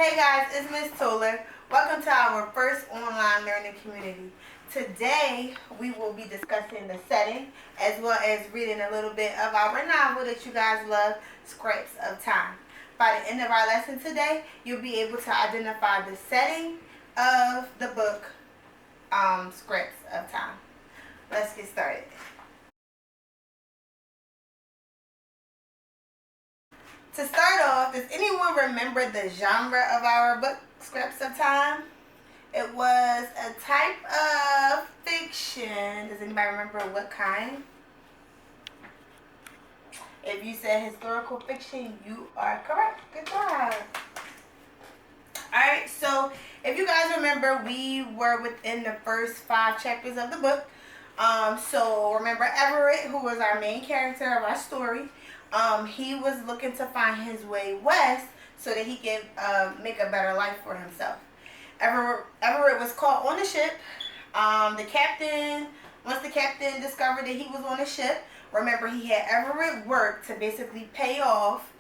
Hey guys, it's Miss Toler. Welcome to our first online learning community. Today we will be discussing the setting as well as reading a little bit of our novel that you guys love, Scraps of Time. By the end of our lesson today, you'll be able to identify the setting of the book, Scraps of Time. Let's get started. To start off, does anyone remember the genre of our book, Scraps of Time? It was a type of fiction. Does anybody remember what kind? If you said historical fiction, you are correct. Good job. Alright, so if you guys remember, we were within the first 5 chapters of the book. So remember Everett, who was our main character of our story. He was looking to find his way west so that he could make a better life for himself. Everett was caught on the ship. Once the captain discovered that he was on the ship, remember he had Everett work to basically pay off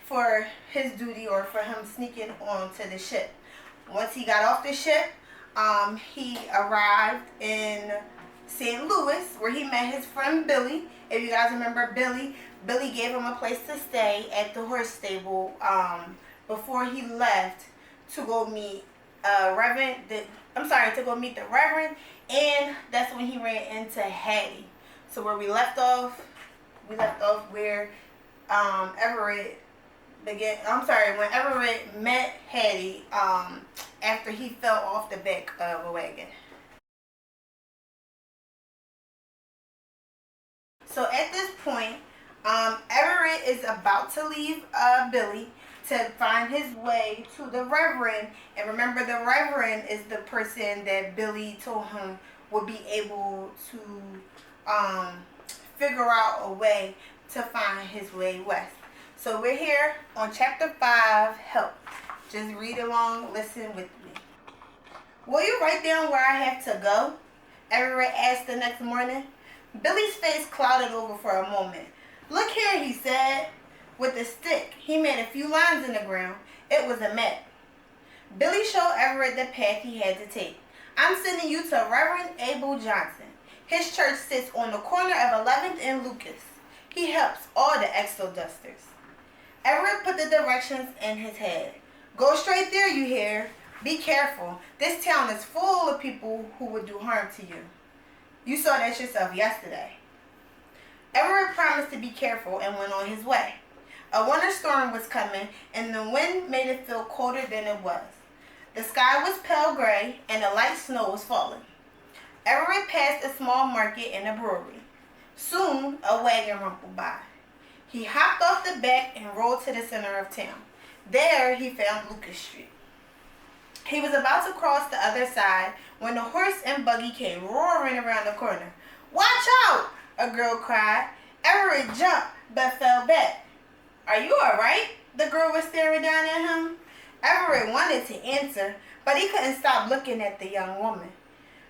for his duty or for him sneaking onto the ship. Once he got off the ship, he arrived in St. Louis where he met his friend Billy. If you guys remember Billy gave him a place to stay at the horse stable before he left to go meet to go meet the Reverend, and that's when he ran into Hattie. So where we left off where Everett when Everett met Hattie after he fell off the back of a wagon. So at this point, Everett is about to leave Billy to find his way to the Reverend. And remember, the Reverend is the person that Billy told him would be able to figure out a way to find his way west. So we're here on chapter 5, Help. Just read along, listen with me. Will you write down where I have to go? Everett asked the next morning. Billy's face clouded over for a moment. Look here, he said. With a stick, he made a few lines in the ground. It was a map. Billy showed Everett the path he had to take. I'm sending you to Reverend Abel Johnson. His church sits on the corner of 11th and Lucas. He helps all the exodusters. Everett put the directions in his head. Go straight there, you hear? Be careful. This town is full of people who would do harm to you. You saw that yourself yesterday. Everett promised to be careful and went on his way. A winter storm was coming, and the wind made it feel colder than it was. The sky was pale gray, and a light snow was falling. Everett passed a small market and a brewery. Soon, a wagon rumbled by. He hopped off the back and rode to the center of town. There, he found Lucas Street. He was about to cross the other side when the horse and buggy came roaring around the corner. Watch out! A girl cried. Everett jumped but fell back. Are you alright? The girl was staring down at him. Everett wanted to answer, but he couldn't stop looking at the young woman.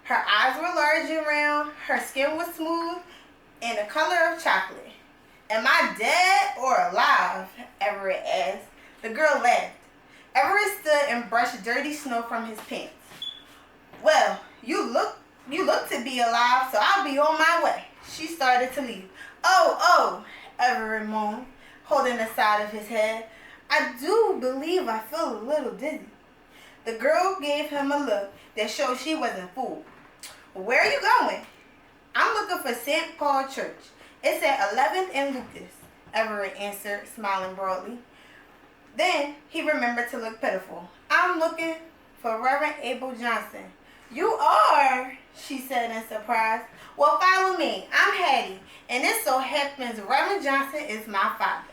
Her eyes were large and round, her skin was smooth and the color of chocolate. Am I dead or alive? Everett asked. The girl laughed. Everett stood and brushed dirty snow from his pants. Well, you look to be alive, so I'll be on my way. She started to leave. Oh, Everett moaned, holding the side of his head. I do believe I feel a little dizzy. The girl gave him a look that showed she wasn't fooled. Where are you going? I'm looking for St. Paul Church. It's at 11th and Lucas, Everett answered, smiling broadly. Then he remembered to look pitiful. I'm looking for Reverend Abel Johnson. You are, she said in surprise. Well, follow me. I'm Hattie, and it so happens Reverend Johnson is my father.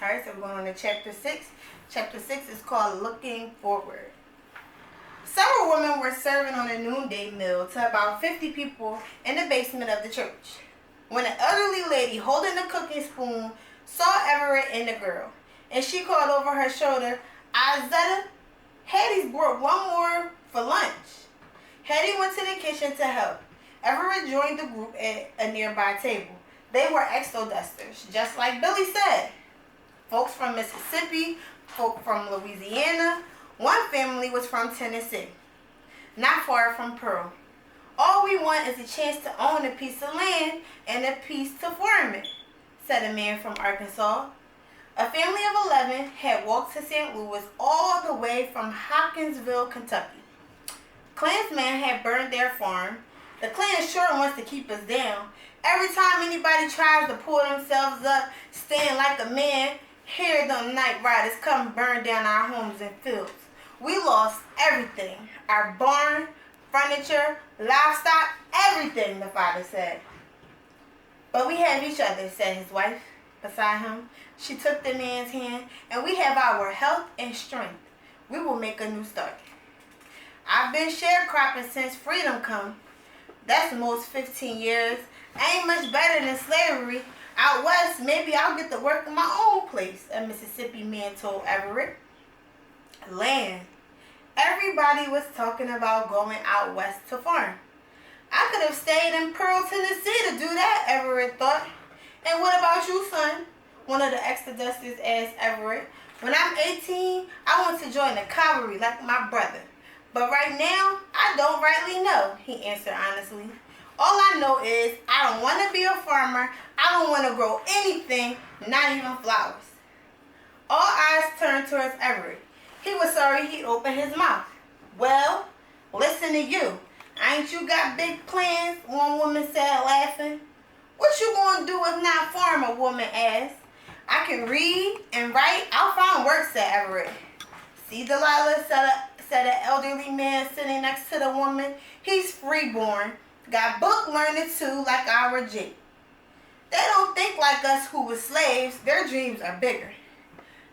All right, so we're going on to chapter 6. Chapter 6 is called Looking Forward. Several women were serving on a noonday meal to about 50 people in the basement of the church, when an elderly lady holding a cooking spoon saw Everett and the girl, and she called over her shoulder, Izetta, Hattie's brought one more for lunch. Hattie went to the kitchen to help. Everett joined the group at a nearby table. They were exodusters, just like Billy said. Folks from Mississippi, folk from Louisiana. One family was from Tennessee, not far from Pearl. All we want is a chance to own a piece of land and a piece to farm it, said a man from Arkansas. A family of 11 had walked to St. Louis all the way from Hopkinsville, Kentucky. Klansmen had burned their farm. The Klan sure wants to keep us down. Every time anybody tries to pull themselves up, stand like a man, here them night riders come burn down our homes and fields. We lost everything. Our barn, furniture, livestock, everything, the father said. But we have each other, said his wife beside him. She took the man's hand, and we have our health and strength. We will make a new start. I've been sharecropping since freedom come. That's almost 15 years. Ain't much better than slavery. Out west, maybe I'll get to work in my own place, a Mississippi man told Everett. Land. Everybody was talking about going out west to farm. I could have stayed in Pearl, Tennessee to do that, Everett thought. And what about you, son? One of the exodusters asked Everett. When I'm 18, I want to join the cavalry like my brother. But right now, I don't rightly know, he answered honestly. All I know is I don't want to be a farmer. I don't want to grow anything, not even flowers. All eyes turned towards Everett. He was sorry he opened his mouth. Well, listen to you. Ain't you got big plans? One woman said, laughing. What you gonna do if not farm? A woman asked. I can read and write. I'll find work, said Everett. See, Delilah, said an elderly man sitting next to the woman. He's freeborn. Got book learning too, like our Jake. They don't think like us who were slaves. Their dreams are bigger.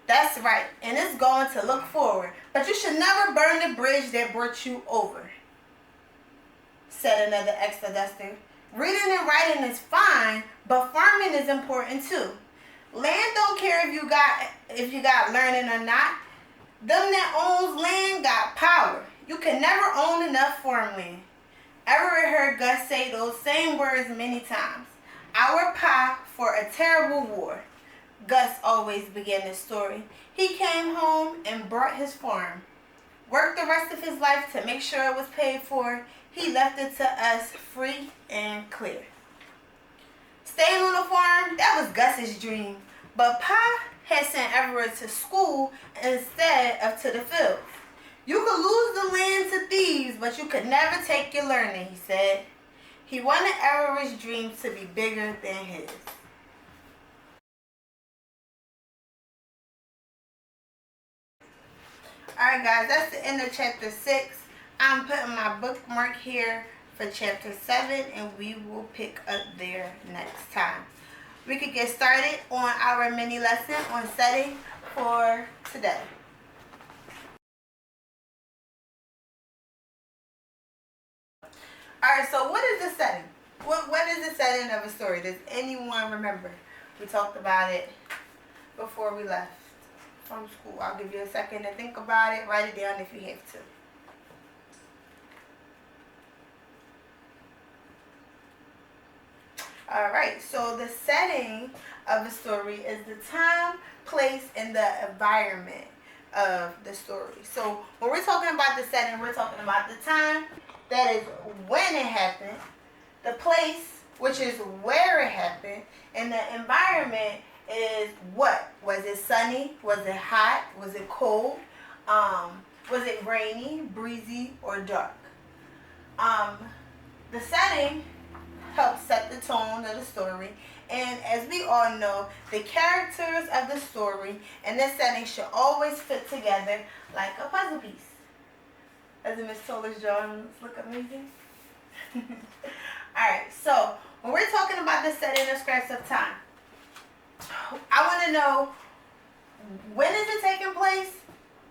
That's right, and it's going to look forward. But you should never burn the bridge that brought you over, said another exoduster. Reading and writing is fine, but farming is important too. Land don't care if you got learning or not. Them that owns land got power. You can never own enough farmland. Everett heard Gus say those same words many times. Our pa for a terrible war. Gus always began the story. He came home and brought his farm. Worked the rest of his life to make sure it was paid for. He left it to us free and clear. Staying on the farm, that was Gus's dream. But Pa had sent Everett to school instead of to the fields. You could lose the land to thieves, but you could never take your learning, he said. He wanted Everett's dreams to be bigger than his. Alright guys, that's the end of chapter 6. I'm putting my bookmark here for chapter 7, and we will pick up there next time. We could get started on our mini lesson on setting for today. Alright, so what is the setting? What is the setting of a story? Does anyone remember? We talked about it before we left from school. I'll give you a second to think about it. Write it down if you have to. Alright, so the setting of the story is the time, place, and the environment of the story. So when we're talking about the setting, we're talking about the time, that is when it happened, the place, which is where it happened, and the environment is what? Was it sunny? Was it hot? Was it cold? Was it rainy, breezy, or dark? The setting helps set the tone of the story, and as we all know, the characters of the story and this setting should always fit together like a puzzle piece. Doesn't Miss Toler's drawings look amazing? Alright, so when we're talking about the setting of scraps of time, I want to know, when is it taking place,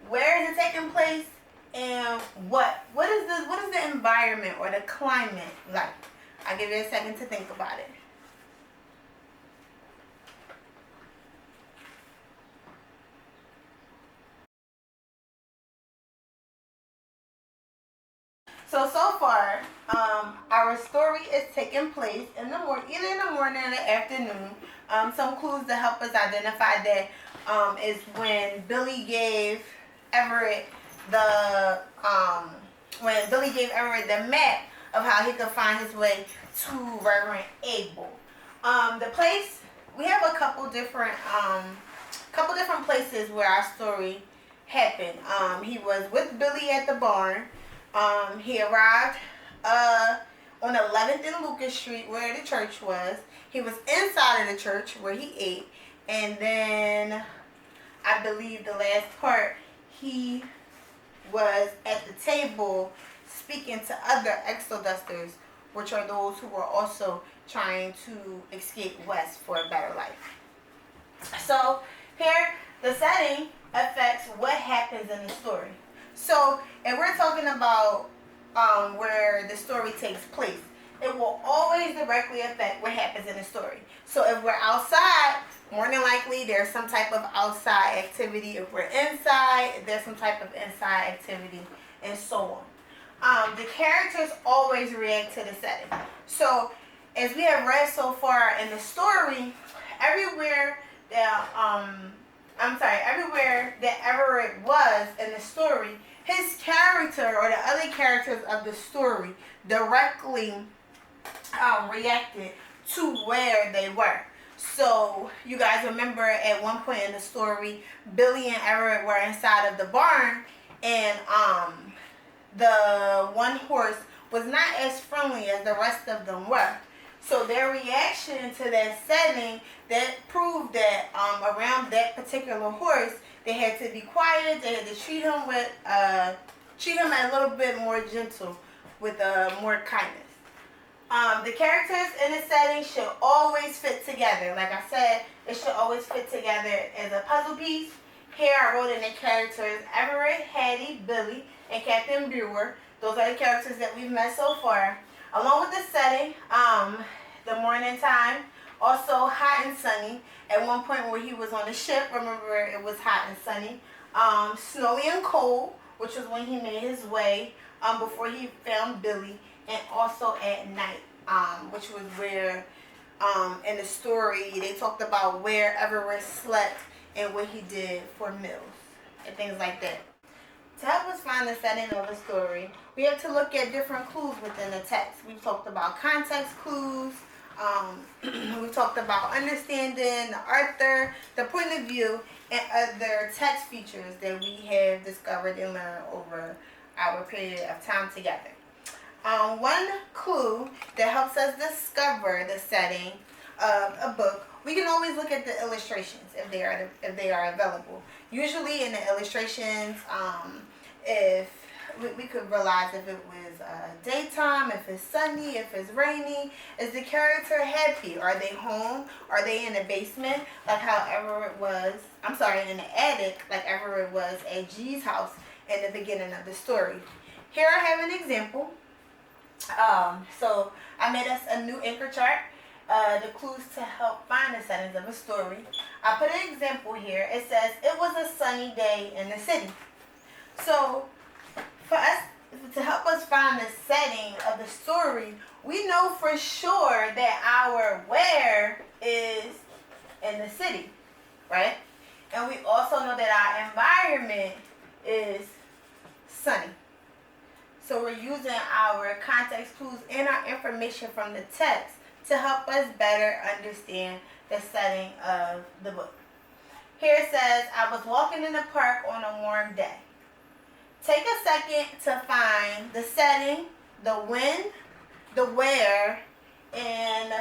where is it taking place, and what is the environment or the climate like? I'll give you a second to think about it. So far, our our story is taking place in the morning, either in the morning or the afternoon. Some clues to help us identify that is when Billy gave Everett the map of how he could find his way to Reverend Abel. The place, we have a couple different places where our story happened. He was with Billy at the barn. He arrived on 11th and Lucas Street where the church was. He was inside of the church where he ate. And then I believe the last part, he was at the table speaking to other exodusters, which are those who were also trying to escape west for a better life. So here, the setting affects what happens in the story. So if we're talking about where the story takes place, it will always directly affect what happens in the story. So if we're outside, more than likely there's some type of outside activity. If we're inside, there's some type of inside activity, and so on. The characters always react to the setting. So as we have read so far in the story, everywhere that Everett was in the story, his character or the other characters of the story directly reacted to where they were. So you guys remember at one point in the story, Billy and Everett were inside of the barn, and the one horse was not as friendly as the rest of them were. So their reaction to that setting, that proved that around that particular horse, they had to be quiet. They had to treat him a little bit more gentle, with more kindness. The characters in the setting should always fit together. Like I said, it should always fit together as a puzzle piece. Here I wrote in the characters Everett, Hattie, Billy, and Captain Brewer. Those are the characters that we've met so far. Along with the setting, the morning time, also hot and sunny. At one point where he was on the ship, remember it was hot and sunny. Snowy and cold, which was when he made his way before he found Billy. And also at night, which was where in the story they talked about where Everett slept and what he did for meals and things like that. To help us find the setting of the story, we have to look at different clues within the text. We've talked about context clues. We've talked about understanding the author, the point of view, and other text features that we have discovered and learned over our period of time together. One clue that helps us discover the setting of a book, we can always look at the illustrations if they are available. Usually in the illustrations, if we could realize if it was daytime, if it's sunny, if it's rainy. Is the character happy? Are they home? Are they in the basement, like how Everett was? In the attic, like Everett was at G's house in the beginning of the story. Here I have an example. So I made us a new anchor chart, the clues to help find the settings of a story. I put an example here. It says, it was a sunny day in the city. So for us, to help us find the setting of the story, we know for sure that our where is in the city, right? And we also know that our environment is sunny. So we're using our context clues and our information from the text to help us better understand the setting of the book. Here it says, I was walking in the park on a warm day. Take a second to find the setting, the when, the where, and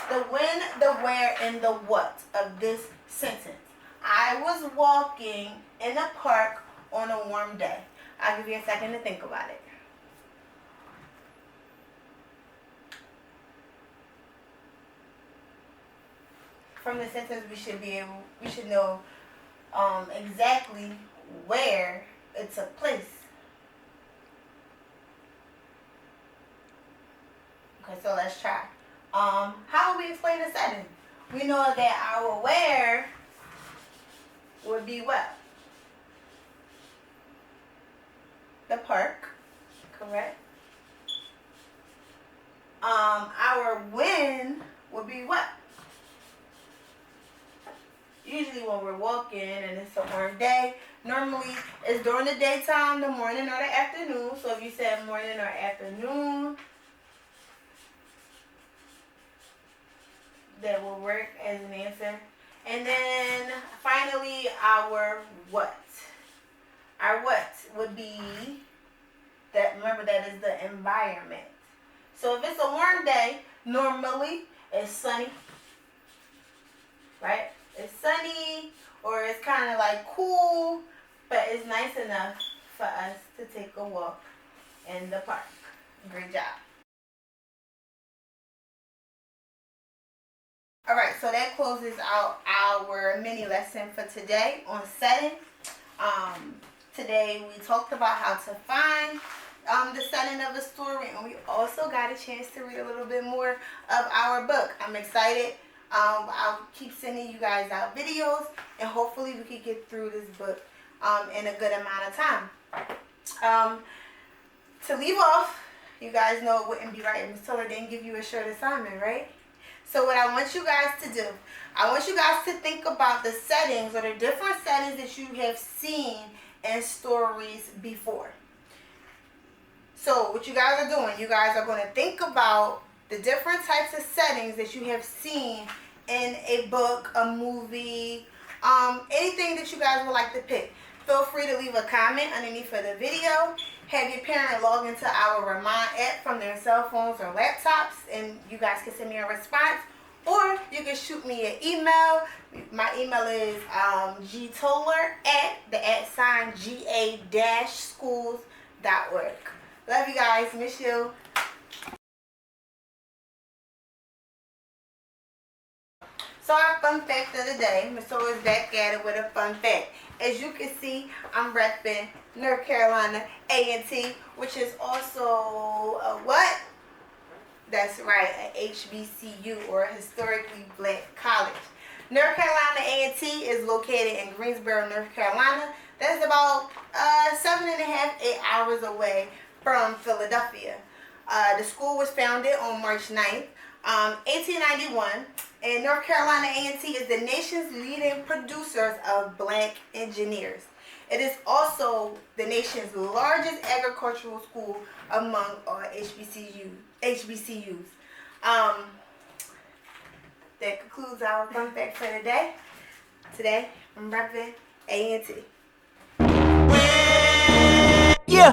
the what of this sentence. I was walking in the park on a warm day. I'll give you a second to think about it. From the sentence, we should know exactly where it took place. Okay, so let's try. How would we explain the setting? We know that our where would be what? The park, correct? Our when would be what? Usually when we're walking and it's a warm day, normally it's during the daytime, the morning or the afternoon. So if you said morning or afternoon, that will work as an answer. And then finally our what. Our what would be that, remember that is the environment. So if it's a warm day, normally it's sunny, right? It's sunny or it's kind of like cool, but it's nice enough for us to take a walk in the park. Great job. Alright, so that closes out our mini lesson for today on setting. Today we talked about how to find the setting of a story, and we also got a chance to read a little bit more of our book. I'm excited. I'll keep sending you guys out videos, and hopefully we can get through this book in a good amount of time. To leave off, you guys know it wouldn't be right if Ms. Toler didn't give you a short assignment, right? So what I want you guys to do, I want you guys to think about the settings or the different settings that you have seen in stories before. So what you guys are doing, you guys are going to think about the different types of settings that you have seen in a book, a movie, anything that you guys would like to pick. Feel free to leave a comment underneath of the video. Have your parent log into our Remind app from their cell phones or laptops, and you guys can send me a response. Or you can shoot me an email. My email is gtoler@ga-schools.org. Love you guys. Miss you. So our fun fact of the day, Ms. Toler is back at it with a fun fact. As you can see, I'm repping North Carolina A&T, which is also a what? That's right, a HBCU, or a historically black college. North Carolina A&T is located in Greensboro, North Carolina. That's about 7.5, 8 hours away from Philadelphia. The school was founded on March 9th, 1891, and North Carolina A&T is the nation's leading producers of black engineers. It is also the nation's largest agricultural school among all HBCUs. That concludes our fun fact for today. Today, I'm repping A&T. Yeah.